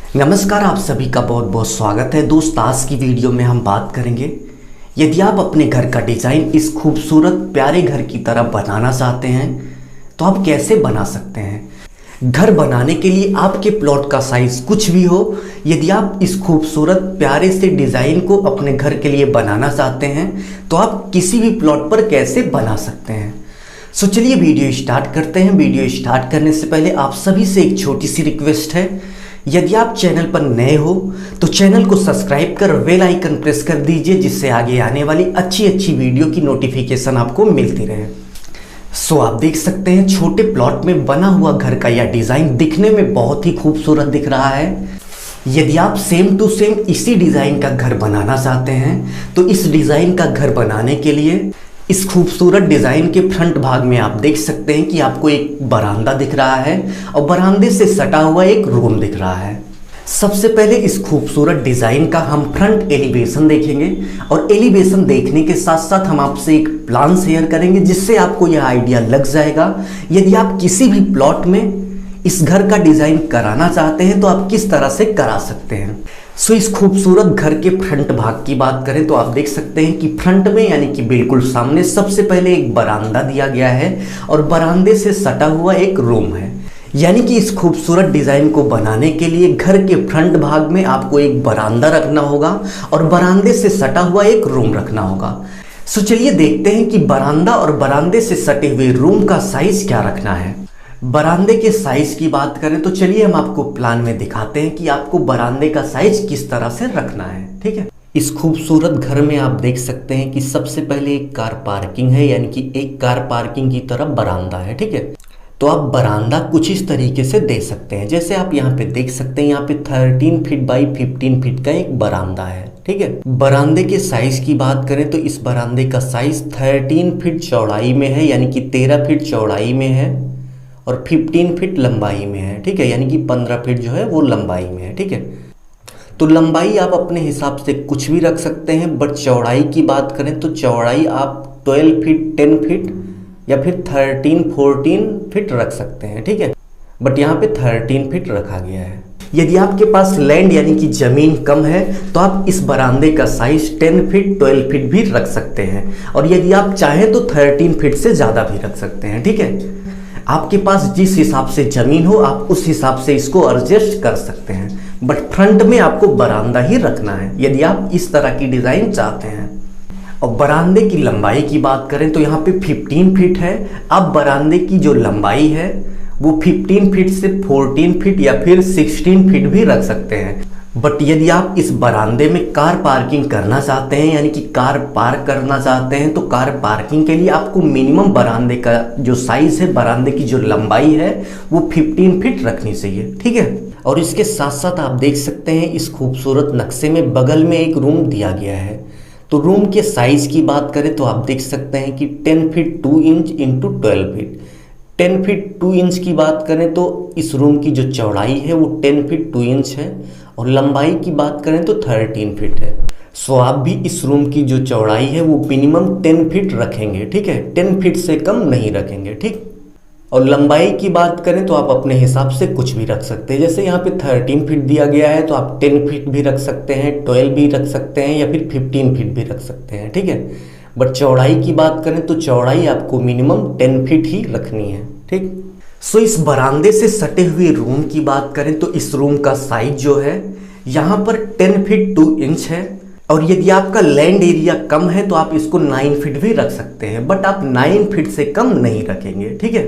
नमस्कार, आप सभी का बहुत बहुत स्वागत है। दोस्त, आज की वीडियो में हम बात करेंगे, यदि आप अपने घर का डिज़ाइन इस खूबसूरत प्यारे घर की तरह बनाना चाहते हैं तो आप कैसे बना सकते हैं। घर बनाने के लिए आपके प्लॉट का साइज़ कुछ भी हो, यदि आप इस खूबसूरत प्यारे से डिज़ाइन को अपने घर के लिए बनाना चाहते हैं तो आप किसी भी प्लॉट पर कैसे बना सकते हैं। सो चलिए वीडियो स्टार्ट करते हैं। वीडियो स्टार्ट करने से पहले आप सभी से एक छोटी सी रिक्वेस्ट है, यदि आप चैनल पर नए हो तो चैनल को सब्सक्राइब कर बेल आइकन प्रेस कर दीजिए, जिससे आगे आने वाली अच्छी अच्छी वीडियो की नोटिफिकेशन आपको मिलती रहे। सो आप देख सकते हैं, छोटे प्लॉट में बना हुआ घर का यह डिज़ाइन दिखने में बहुत ही खूबसूरत दिख रहा है। यदि आप सेम टू सेम इसी डिज़ाइन का घर बनाना चाहते हैं तो इस डिज़ाइन का घर बनाने के लिए इस खूबसूरत डिज़ाइन के फ्रंट भाग में आप देख सकते हैं कि आपको एक बरामदा दिख रहा है और बरामदे से सटा हुआ एक रूम दिख रहा है। सबसे पहले इस खूबसूरत डिज़ाइन का हम फ्रंट एलिवेशन देखेंगे और एलिवेशन देखने के साथ साथ हम आपसे एक प्लान शेयर करेंगे, जिससे आपको यह आइडिया लग जाएगा यदि आप किसी भी प्लॉट में इस घर का डिज़ाइन कराना चाहते हैं तो आप किस तरह से करा सकते हैं। सो इस खूबसूरत घर के फ्रंट भाग की बात करें तो आप देख सकते हैं कि फ्रंट में यानी कि बिल्कुल सामने सबसे पहले एक बरामदा दिया गया है और बरामदे से सटा हुआ एक रूम है। यानी कि इस खूबसूरत डिज़ाइन को बनाने के लिए घर के फ्रंट भाग में आपको एक बरामदा रखना होगा और बरामदे से सटा हुआ एक रूम रखना होगा। सो चलिए देखते हैं कि बरामदा और बरामदे से सटे हुए रूम का साइज क्या रखना है। बरामदे के साइज की बात करें तो चलिए हम आपको प्लान में दिखाते हैं कि आपको बरामदे का साइज किस तरह से रखना है। ठीक है, इस खूबसूरत घर में आप देख सकते हैं कि सबसे पहले एक कार पार्किंग है, यानी कि एक कार पार्किंग की तरफ बरामदा है। ठीक है, तो आप बरामदा कुछ इस तरीके से दे सकते हैं, जैसे आप यहाँ पे देख सकते हैं, यहाँ पे 13 फीट बाई 15 फीट का एक बरामदा है। ठीक है, बरामदे के साइज की बात करें तो इस बरामदे का साइज 13 फीट चौड़ाई में है, यानी कि 13 फीट चौड़ाई में है और 15 फीट लंबाई में है। ठीक है, यानी कि 15 फीट जो है वो लंबाई में है। ठीक है, तो लंबाई आप अपने हिसाब से कुछ भी रख सकते हैं, बट चौड़ाई की बात करें तो चौड़ाई आप 12 फीट 10 फीट या फिर 13-14 फीट रख सकते हैं। ठीक है, बट यहाँ पे 13 फीट रखा गया है। यदि आपके पास लैंड यानी कि ज़मीन कम है तो आप इस बरामदे का साइज 10 फीट 12 फीट भी रख सकते हैं, और यदि आप चाहें तो 13 फीट से ज़्यादा भी रख सकते हैं। ठीक है, आपके पास जिस हिसाब से ज़मीन हो आप उस हिसाब से इसको एडजस्ट कर सकते हैं, बट फ्रंट में आपको बरामदा ही रखना है यदि आप इस तरह की डिज़ाइन चाहते हैं। और बरामदे की लंबाई की बात करें तो यहाँ पे 15 फीट है। आप बरामदे की जो लंबाई है वो 15 फीट से 14 फीट या फिर 16 फीट भी रख सकते हैं, बट यदि आप इस बरामदे में कार पार्किंग करना चाहते हैं यानी कि कार पार्क करना चाहते हैं तो कार पार्किंग के लिए आपको मिनिमम बरामदे का जो साइज है, बरामदे की जो लंबाई है वो 15 फीट रखनी चाहिए। ठीक है, और इसके साथ साथ आप देख सकते हैं इस खूबसूरत नक्शे में बगल में एक रूम दिया गया है। तो रूम के साइज की बात करें तो आप देख सकते हैं कि 10 feet 2 inch into 12 feet. 10 feet 2 inch की बात करें तो इस रूम की जो चौड़ाई है वो 10 फीट 2 इंच है और लंबाई की बात करें तो 13 फीट है। सो आप भी इस रूम की जो चौड़ाई है वो मिनिमम 10 फीट रखेंगे। ठीक है, 10 फीट से कम नहीं रखेंगे। ठीक, और लंबाई की बात करें तो आप अपने हिसाब से कुछ भी रख सकते हैं, जैसे यहाँ पे 13 फीट दिया गया है तो आप 10 फीट भी रख सकते हैं, 12 भी रख सकते हैं या फिर 15 फीट भी रख सकते हैं। ठीक है, बट चौड़ाई की बात करें तो चौड़ाई आपको मिनिमम 10 फीट ही रखनी है। ठीक, सो इस बरामदे से सटे हुए रूम की बात करें तो इस रूम का साइज जो है यहाँ पर 10 फीट 2 इंच है, और यदि आपका लैंड एरिया कम है तो आप इसको 9 फीट भी रख सकते हैं, बट आप 9 फीट से कम नहीं रखेंगे। ठीक है,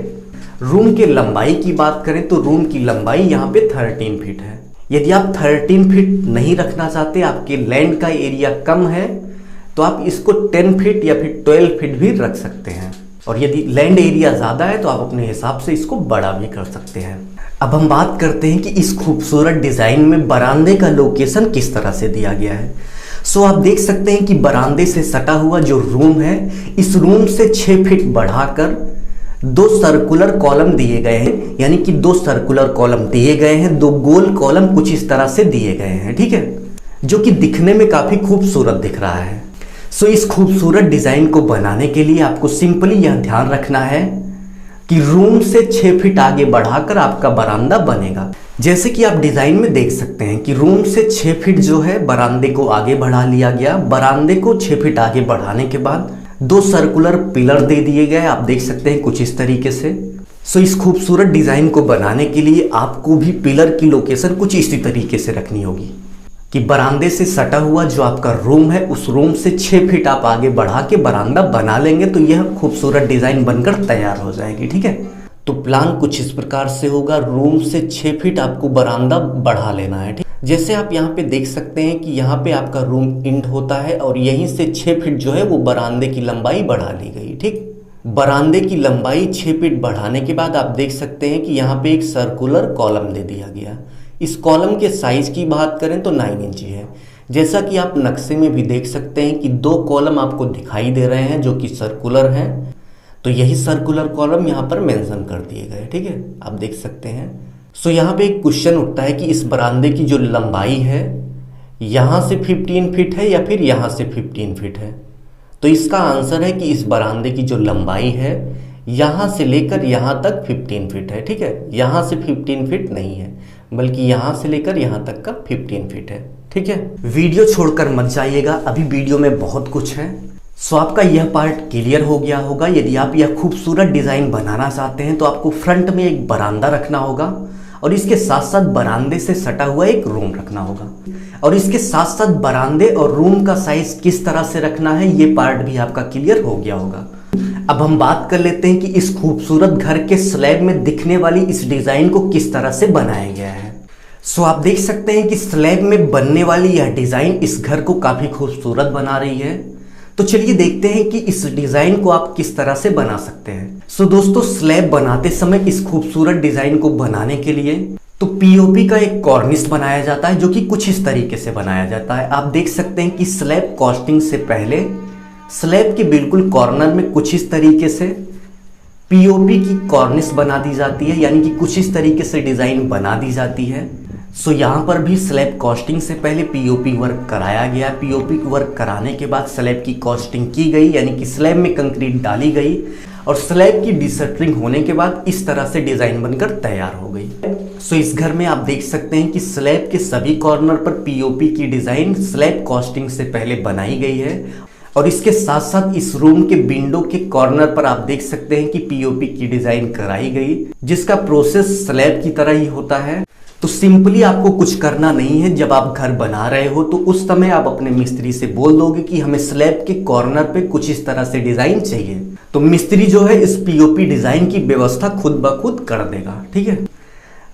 रूम के लंबाई की बात करें तो रूम की लंबाई यहाँ पे 13 फीट है। यदि आप 13 फीट नहीं रखना चाहते, आपके लैंड का एरिया कम है, तो आप इसको 10 फीट या फिर 12 फीट भी रख सकते हैं, और यदि लैंड एरिया ज़्यादा है तो आप अपने हिसाब से इसको बड़ा भी कर सकते हैं। अब हम बात करते हैं कि इस खूबसूरत डिज़ाइन में बरामदे का लोकेशन किस तरह से दिया गया है। सो आप देख सकते हैं कि बरामदे से सटा हुआ जो रूम है, इस रूम से 6 फीट बढ़ाकर 2 सर्कुलर कॉलम दिए गए हैं, यानी कि 2 सर्कुलर कॉलम दिए गए हैं, 2 गोल कॉलम कुछ इस तरह से दिए गए हैं। ठीक है, जो कि दिखने में काफ़ी खूबसूरत दिख रहा है। सो इस खूबसूरत डिज़ाइन को बनाने के लिए आपको सिंपली यह ध्यान रखना है कि रूम से 6 फीट आगे बढ़ाकर आपका बरामदा बनेगा। जैसे कि आप डिजाइन में देख सकते हैं कि रूम से 6 फीट जो है बरामदे को आगे बढ़ा लिया गया। बरामदे को 6 फीट आगे बढ़ाने के बाद 2 सर्कुलर पिलर दे दिए गए, आप देख सकते हैं कुछ इस तरीके से। सो इस खूबसूरत डिजाइन को बनाने के लिए आपको भी पिलर की लोकेशन कुछ इसी तरीके से रखनी होगी कि बरामदे से सटा हुआ जो आपका रूम है उस रूम से 6 फीट आप आगे बढ़ा के बरामदा बना लेंगे तो यह खूबसूरत डिजाइन बनकर तैयार हो जाएगी। ठीक है, तो प्लान कुछ इस प्रकार से होगा। रूम से 6 फीट आपको बरामदा बढ़ा लेना है। ठीक, जैसे आप यहाँ पे देख सकते हैं कि यहाँ पे आपका रूम इंड होता है और यहीं से 6 फीट जो है वो बरामदे की लंबाई बढ़ा ली गई। ठीक, बरामदे की लंबाई 6 फीट बढ़ाने के बाद आप देख सकते हैं कि यहाँ पे एक सर्कुलर कॉलम दे दिया गया। इस कॉलम के साइज की बात करें तो 9 इंची है। जैसा कि आप नक्शे में भी देख सकते हैं कि 2 कॉलम आपको दिखाई दे रहे हैं जो कि सर्कुलर हैं, तो यही सर्कुलर कॉलम यहाँ पर मेंशन कर दिए गए। ठीक है, आप देख सकते हैं। सो यहाँ पे एक क्वेश्चन उठता है कि इस बरामदे की जो लंबाई है यहाँ से 15 फीट है या फिर यहाँ से 15 फीट है। तो इसका आंसर है कि इस बरामदे की जो लंबाई है यहाँ से लेकर यहाँ तक 15 फीट है। ठीक है, यहाँ से 15 फीट नहीं है बल्कि यहाँ से लेकर यहाँ तक का 15 फीट है। ठीक है, वीडियो छोड़कर मत जाइएगा, अभी वीडियो में बहुत कुछ है। सो आपका यह पार्ट क्लियर हो गया होगा। यदि आप यह खूबसूरत डिज़ाइन बनाना चाहते हैं तो आपको फ्रंट में एक बरामदा रखना होगा और इसके साथ साथ बरामदे से सटा हुआ एक रूम रखना होगा और इसके साथ साथ बरामदे और रूम का साइज किस तरह से रखना है ये पार्ट भी आपका क्लियर हो गया होगा। अब हम बात कर लेते हैं कि इस खूबसूरत घर के स्लैब में दिखने वाली इस डिज़ाइन को किस तरह से बनाया गया है। सो आप देख सकते हैं कि स्लैब में बनने वाली यह डिज़ाइन इस घर को काफ़ी खूबसूरत बना रही है। तो चलिए देखते हैं कि इस डिज़ाइन को आप किस तरह से बना सकते हैं। सो दोस्तों, स्लैब बनाते समय इस खूबसूरत डिज़ाइन को बनाने के लिए तो पीओपी का एक कॉर्निस बनाया जाता है जो कि कुछ इस तरीके से बनाया जाता है। आप देख सकते हैं कि स्लैब कास्टिंग से पहले स्लैब के बिल्कुल कॉर्नर में कुछ इस तरीके से पीओपी की कॉर्निस बना दी जाती है, यानी कि कुछ इस तरीके से डिज़ाइन बना दी जाती है। सो यहाँ पर भी स्लैब कास्टिंग से पहले पीओपी वर्क कराया गया। पीओपी वर्क कराने के बाद स्लैब की कास्टिंग की गई, यानी कि स्लैब में कंक्रीट डाली गई और स्लैब की डिसटरिंग होने के बाद इस तरह से डिज़ाइन बनकर तैयार हो गई। सो इस घर में आप देख सकते हैं कि स्लैब के सभी कॉर्नर पर पीओपी की डिज़ाइन स्लैब कास्टिंग से पहले बनाई गई है और इसके साथ साथ इस रूम के विंडो के कॉर्नर पर आप देख सकते हैं कि पीओपी की डिज़ाइन कराई गई, जिसका प्रोसेस स्लैब की तरह ही होता है। तो सिंपली आपको कुछ करना नहीं है। जब आप घर बना रहे हो तो उस समय आप अपने मिस्त्री से बोल दोगे कि हमें स्लैब के कॉर्नर पे कुछ इस तरह से डिज़ाइन चाहिए, तो मिस्त्री जो है इस पीओपी डिज़ाइन की व्यवस्था खुद ब खुद कर देगा। ठीक है,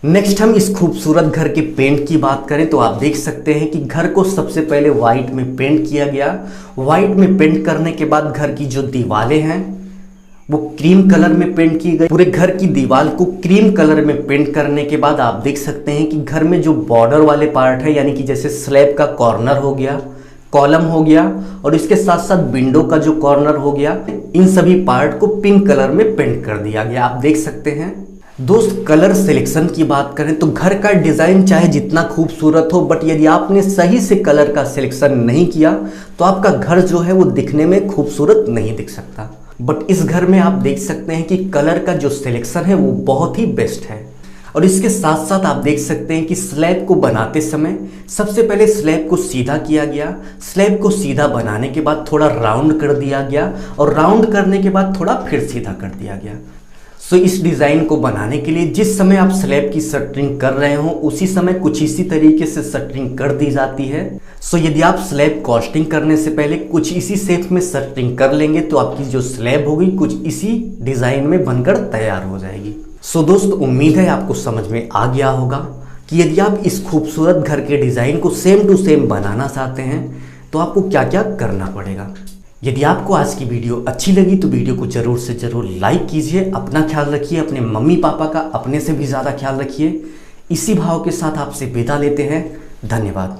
नेक्स्ट हम इस खूबसूरत घर के पेंट की बात करें तो आप देख सकते हैं कि घर को सबसे पहले वाइट में पेंट किया गया। वाइट में पेंट करने के बाद घर की जो दीवारें हैं वो क्रीम कलर में पेंट की गई। पूरे घर की दीवार को क्रीम कलर में पेंट करने के बाद आप देख सकते हैं कि घर में जो बॉर्डर वाले पार्ट है, यानी कि जैसे स्लैब का कॉर्नर हो गया, कॉलम हो गया और इसके साथ साथ विंडो का जो कॉर्नर हो गया, इन सभी पार्ट को पिंक कलर में पेंट कर दिया गया। आप देख सकते हैं। दोस्त, कलर सिलेक्शन की बात करें तो घर का डिज़ाइन चाहे जितना खूबसूरत हो, बट यदि आपने सही से कलर का सिलेक्शन नहीं किया तो आपका घर जो है वो दिखने में खूबसूरत नहीं दिख सकता। बट इस घर में आप देख सकते हैं कि कलर का जो सिलेक्शन है वो बहुत ही बेस्ट है। और इसके साथ साथ आप देख सकते हैं कि स्लैब को बनाते समय सबसे पहले स्लैब को सीधा किया गया। स्लैब को सीधा बनाने के बाद थोड़ा राउंड कर दिया गया और राउंड करने के बाद थोड़ा फिर सीधा कर दिया गया। सो इस डिज़ाइन को बनाने के लिए जिस समय आप स्लैब की शटरिंग कर रहे हो उसी समय कुछ इसी तरीके से शटरिंग कर दी जाती है। सो यदि आप स्लैब कास्टिंग करने से पहले कुछ इसी शेप में शटरिंग कर लेंगे तो आपकी जो स्लैब होगी कुछ इसी डिज़ाइन में बनकर तैयार हो जाएगी। सो दोस्त, उम्मीद है आपको समझ में आ गया होगा कि यदि आप इस खूबसूरत घर के डिज़ाइन को सेम टू सेम बनाना चाहते हैं तो आपको क्या क्या करना पड़ेगा। यदि आपको आज की वीडियो अच्छी लगी तो वीडियो को ज़रूर से ज़रूर लाइक कीजिए। अपना ख्याल रखिए, अपने मम्मी पापा का अपने से भी ज़्यादा ख्याल रखिए। इसी भाव के साथ आपसे विदा लेते हैं। धन्यवाद।